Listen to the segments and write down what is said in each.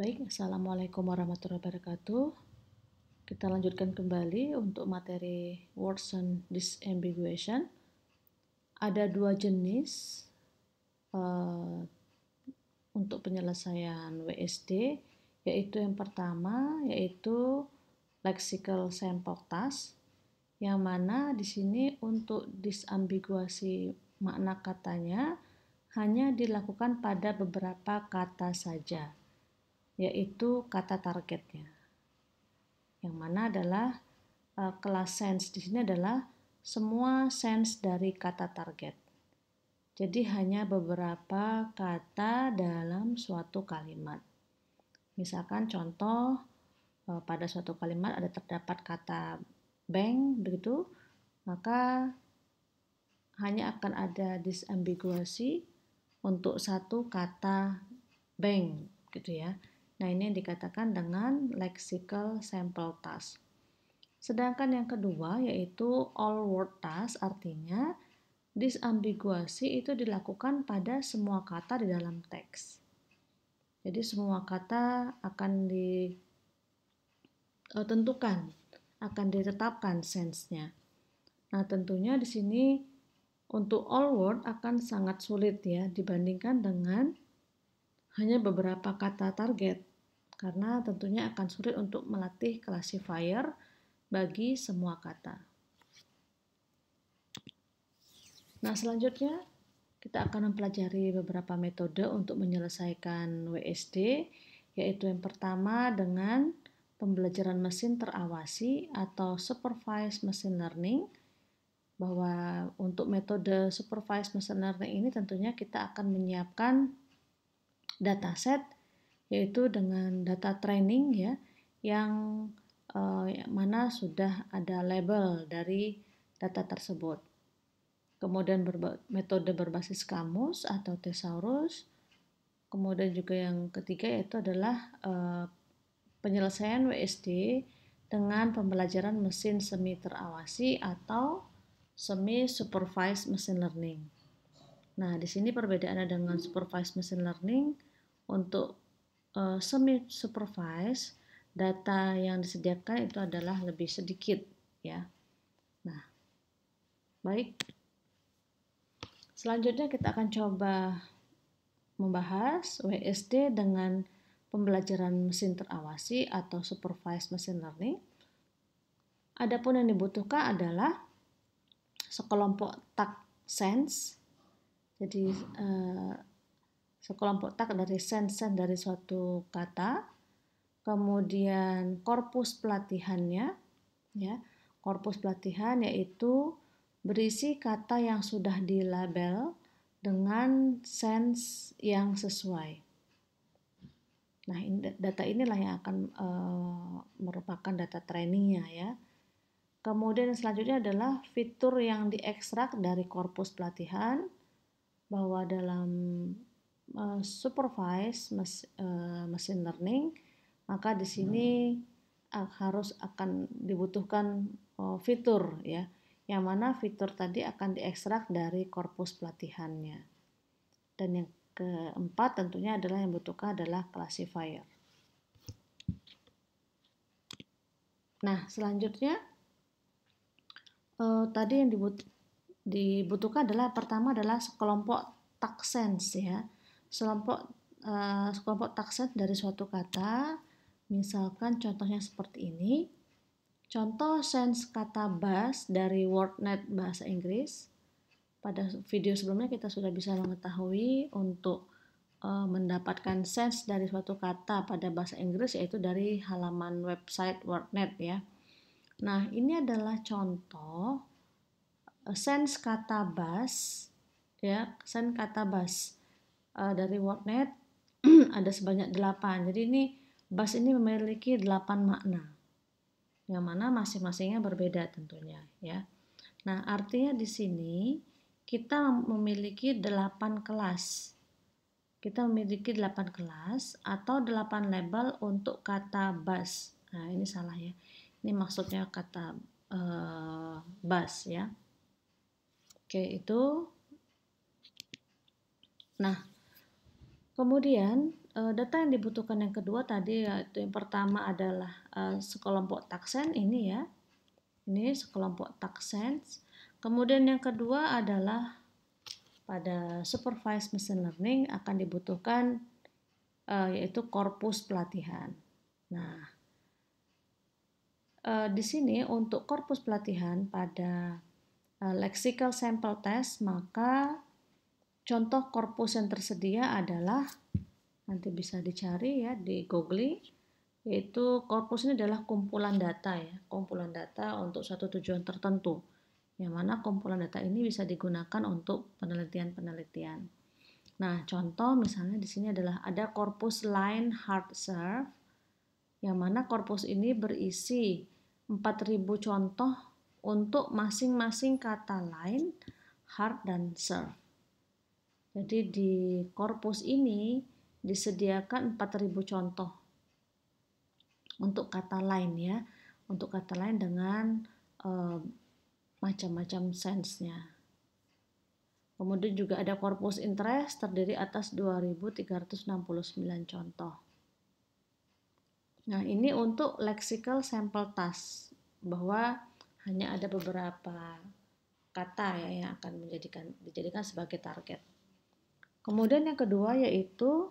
Baik, Assalamualaikum warahmatullahi wabarakatuh. Kita lanjutkan kembali untuk materi words and disambiguation. Ada dua jenis untuk penyelesaian WSD, yaitu yang pertama yaitu lexical sample task, yang mana di sini untuk disambiguasi makna katanya hanya dilakukan pada beberapa kata saja, yaitu kata targetnya. Yang mana adalah kelas sense di sini adalah semua sense dari kata target. Jadi hanya beberapa kata dalam suatu kalimat. Misalkan contoh pada suatu kalimat ada terdapat kata bank begitu, maka hanya akan ada disambiguasi untuk satu kata bank gitu ya. Nah, ini yang dikatakan dengan lexical sample task. Sedangkan yang kedua yaitu all word task, artinya disambiguasi itu dilakukan pada semua kata di dalam teks. Jadi semua kata akan ditentukan, akan ditetapkan sense-nya. Nah, tentunya di sini untuk all word akan sangat sulit ya dibandingkan dengan hanya beberapa kata target, karena tentunya akan sulit untuk melatih classifier bagi semua kata. Nah, selanjutnya kita akan mempelajari beberapa metode untuk menyelesaikan WSD, yaitu yang pertama dengan pembelajaran mesin terawasi atau supervised machine learning. Bahwa untuk metode supervised machine learning ini tentunya kita akan menyiapkan dataset, yaitu dengan data training ya, yang mana sudah ada label dari data tersebut. Kemudian metode berbasis kamus atau thesaurus. Kemudian juga yang ketiga yaitu adalah penyelesaian WSD dengan pembelajaran mesin semi terawasi atau semi supervised machine learning. Nah, di sini perbedaannya dengan supervised machine learning. Untuk semi supervised, data yang disediakan itu adalah lebih sedikit ya. Nah, baik. Selanjutnya kita akan coba membahas WSD dengan pembelajaran mesin terawasi atau supervised machine learning. Adapun yang dibutuhkan adalah sekelompok tag sense. Jadi sekelompok tag dari sense dari suatu kata, kemudian korpus pelatihannya ya. Korpus pelatihan yaitu berisi kata yang sudah dilabel dengan sense yang sesuai. Nah, data inilah yang akan merupakan data trainingnya ya. Kemudian selanjutnya adalah fitur yang diekstrak dari korpus pelatihan, bahwa dalam supervised machine learning, maka di sini harus akan dibutuhkan fitur ya, yang mana fitur tadi akan diekstrak dari korpus pelatihannya. Dan yang keempat tentunya adalah yang dibutuhkan adalah classifier. Nah, selanjutnya tadi yang dibutuhkan adalah pertama adalah sekelompok tag sense ya. Sekelompok tag sense dari suatu kata. Misalkan contohnya seperti ini. Contoh sense kata bus dari WordNet bahasa Inggris. Pada video sebelumnya kita sudah bisa mengetahui untuk mendapatkan sense dari suatu kata pada bahasa Inggris, yaitu dari halaman website WordNet ya. Nah, ini adalah contoh sense kata bus ya, sense kata bus dari WordNet ada sebanyak 8. Jadi ini bus ini memiliki 8 makna, yang mana masing-masingnya berbeda tentunya ya. Nah, artinya di sini kita memiliki 8 kelas. Kita memiliki 8 kelas atau 8 label untuk kata bus. Nah, ini salah ya. Ini maksudnya kata bus ya. Oke, itu. Nah, kemudian data yang dibutuhkan yang kedua tadi, yaitu yang pertama adalah sekelompok taksen ini ya. Ini sekelompok taksense. Kemudian yang kedua adalah pada supervised machine learning akan dibutuhkan yaitu korpus pelatihan. Nah, di sini untuk korpus pelatihan pada lexical sample test, maka contoh korpus yang tersedia adalah, nanti bisa dicari ya di Google, yaitu korpus ini adalah kumpulan data ya, kumpulan data untuk satu tujuan tertentu, yang mana kumpulan data ini bisa digunakan untuk penelitian-penelitian. Nah, contoh misalnya di sini adalah ada korpus line hard serve, yang mana korpus ini berisi 4.000 contoh untuk masing-masing kata line, hard, dan serve. Jadi di korpus ini disediakan 4.000 contoh untuk kata line ya, untuk kata line dengan macam-macam sense-nya. Kemudian juga ada korpus interest terdiri atas 2.369 contoh. Nah, ini untuk lexical sample task, bahwa hanya ada beberapa kata ya yang akan dijadikan sebagai target. Kemudian yang kedua yaitu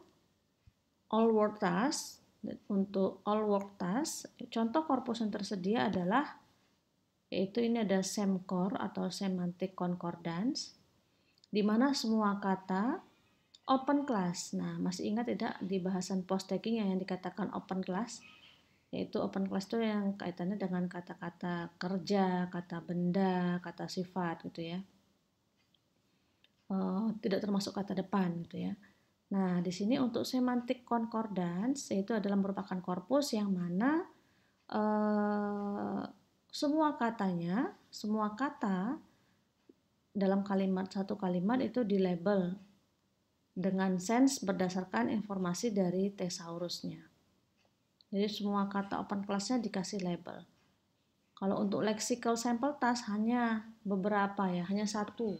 all word task. Untuk all word task, contoh korpus yang tersedia adalah yaitu ini ada SEMCOR atau semantic concordance, di mana semua kata open class. Nah, masih ingat tidak di bahasan post tagging yang dikatakan open class? Yaitu open class itu yang kaitannya dengan kata-kata kerja, kata benda, kata sifat gitu ya. Tidak termasuk kata depan gitu ya. Nah, di sini untuk semantic concordance yaitu adalah merupakan korpus yang mana semua kata dalam satu kalimat itu dilabel dengan sense berdasarkan informasi dari thesaurusnya. Jadi semua kata open class-nya dikasih label. Kalau untuk lexical sample task hanya beberapa ya, hanya satu.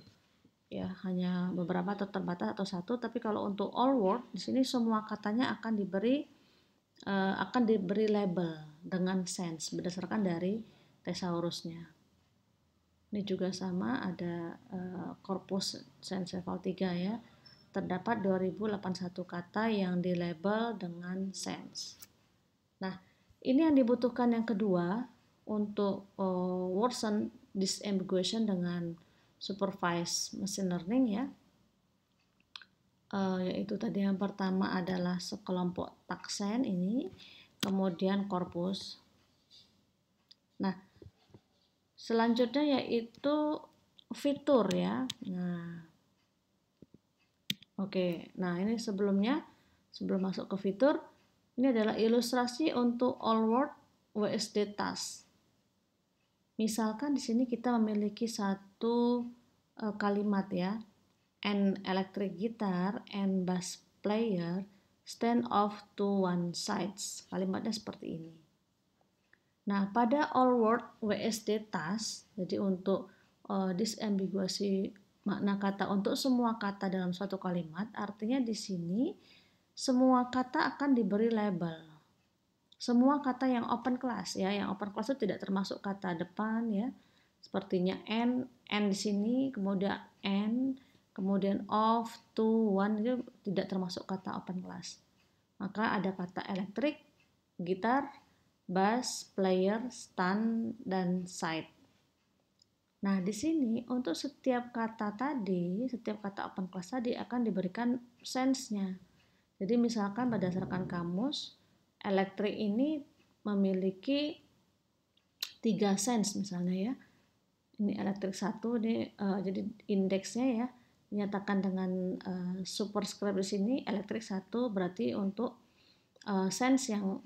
Ya, hanya beberapa atau terbatas atau satu, tapi kalau untuk all word di sini semua katanya akan diberi label dengan sense berdasarkan dari thesaurusnya. Ini juga sama, ada korpus sense level 3 ya. Terdapat 2081 kata yang dilabel dengan sense. Nah, ini yang dibutuhkan yang kedua untuk words and disambiguation dengan supervised machine learning ya. Yaitu tadi yang pertama adalah sekelompok taksen ini, kemudian korpus. Nah, selanjutnya yaitu fitur ya. Nah, oke. Nah, ini sebelum masuk ke fitur, ini adalah ilustrasi untuk all word WSD task. Misalkan di sini kita memiliki satu kalimat ya. An electric guitar and bass player stand off to one sides. Kalimatnya seperti ini. Nah, pada all word WSD task, jadi untuk disambiguasi makna kata untuk semua kata dalam suatu kalimat, artinya di sini semua kata akan diberi label. Semua kata yang open class ya, yang open class itu tidak termasuk kata depan ya. Sepertinya n di sini, kemudian n, kemudian off, to, one itu tidak termasuk kata open class. Maka ada kata electric, gitar, bass, player, stand, dan side. Nah, di sini untuk setiap kata tadi, setiap kata open class tadi akan diberikan sense-nya. Jadi misalkan berdasarkan kamus, electric ini memiliki 3 sense misalnya ya. Ini electric 1, ini jadi indeksnya ya dinyatakan dengan superscript di sini electric 1 berarti untuk sense yang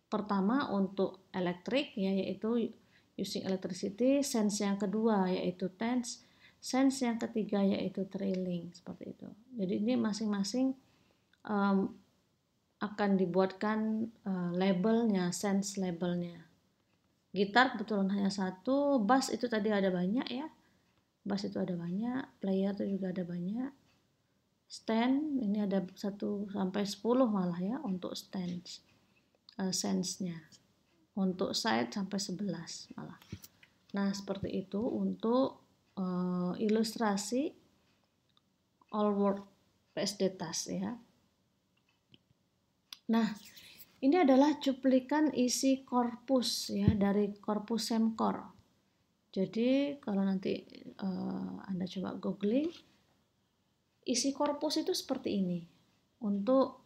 pertama untuk electric ya, yaitu using electricity, sense yang kedua yaitu tense, sense yang ketiga yaitu trailing, seperti itu. Jadi ini masing-masing akan dibuatkan labelnya, sense labelnya. Gitar kebetulan hanya satu, bass itu tadi ada banyak ya, bass itu ada banyak, player itu juga ada banyak. stand ini ada 1 sampai 10 malah ya untuk sense-nya. Untuk side sampai 11 malah. Nah, seperti itu untuk ilustrasi all word PSD task ya. Nah, ini adalah cuplikan isi korpus ya dari korpus Semkor. Jadi kalau nanti Anda coba googling, isi korpus itu seperti ini. Untuk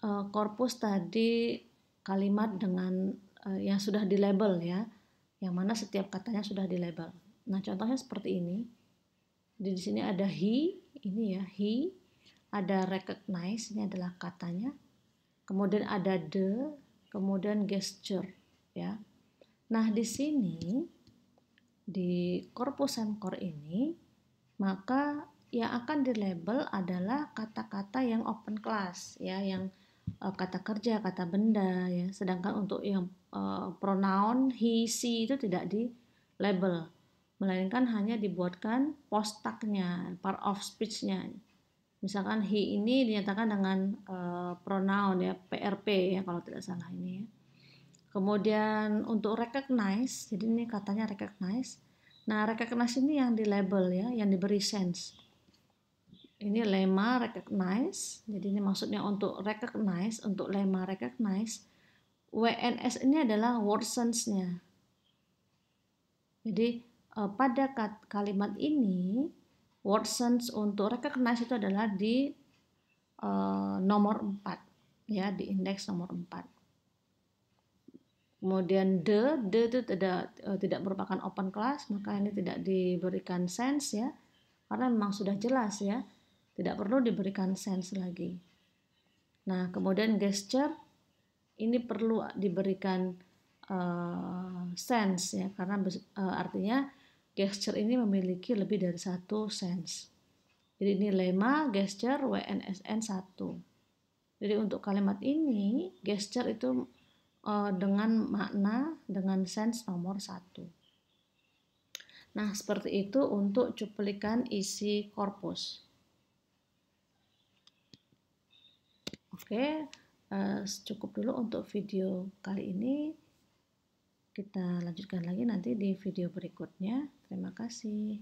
korpus tadi kalimat dengan yang sudah dilabel ya, yang mana setiap katanya sudah dilabel. Nah, contohnya seperti ini. Di sini ada he, ini ya he, ada recognize, ini adalah katanya. Kemudian ada the, kemudian gesture ya. Nah, di sini di korpus Semkor ini maka yang akan dilabel adalah kata-kata yang open class ya, yang kata kerja, kata benda ya. Sedangkan untuk yang pronoun he, she itu tidak di label, melainkan hanya dibuatkan post tag-nya, part of speech-nya. Misalkan he ini dinyatakan dengan pronoun ya, PRP ya kalau tidak salah ini ya. Kemudian untuk recognize, jadi ini katanya recognize. Nah, recognize ini yang di label ya, yang diberi sense. Ini lemma recognize, jadi ini maksudnya untuk recognize, untuk lemma recognize. WNS ini adalah word sense-nya. Jadi pada kalimat ini, word sense untuk recognize itu adalah di nomor 4, ya, di indeks nomor 4. Kemudian the itu tidak merupakan open class, maka ini tidak diberikan sense ya, karena memang sudah jelas ya, tidak perlu diberikan sense lagi. Nah, kemudian gesture ini perlu diberikan sense ya, karena artinya gesture ini memiliki lebih dari satu sense. Jadi ini lemma, gesture, WNSN 1. Jadi untuk kalimat ini gesture itu dengan makna, dengan sense nomor 1. Nah, seperti itu untuk cuplikan isi korpus. Oke, cukup dulu untuk video kali ini. Kita lanjutkan lagi nanti di video berikutnya. Terima kasih.